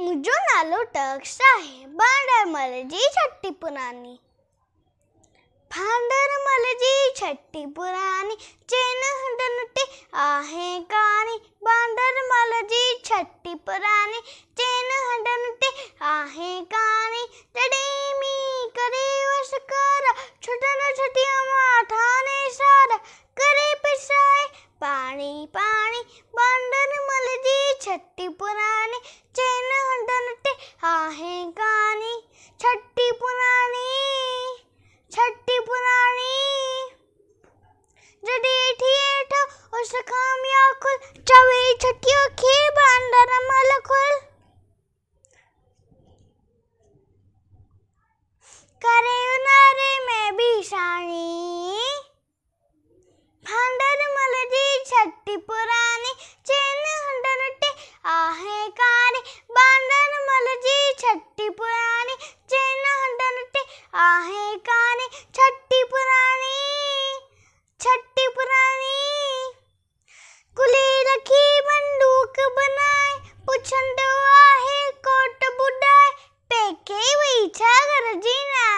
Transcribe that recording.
मुझो नालो Tux आहे। भांडरमल जी छट्टी पुरानी। भांडरमल जी छट्टी पुरानी, चैन हंडनुटे आहे कानी। भांडरमल जी छट्टी पुरानी, चैन हंडनुटे आहे कानी। जडेमी करे वशकारा, छोटा न छटिया माठाने सारा। करे पिसाए पानी पानी, भांडरमल जी छट्टी पुरानी, चैन हंडनुटे आहे कानी। छट्टी पुरानी, छट्टी पुरानी, जडेठी एठो उस खामिया खुल। चवे छटियों खे भांडरमल खुल। करे उनारे में भीषाणी, भांडरमल जी छट्टी पुरानी, चैन हंडनुटे आहे कानी। भांडरमल जी छट्टी पुरानी, चैन हंडनुटे आहे कानी। छट्टी पुरानी, छट्टी पुरानी, कुली रखी बंदूक बनाए। पुछंदो आहे कोट बुडाए, पेके वही छा गरजी ना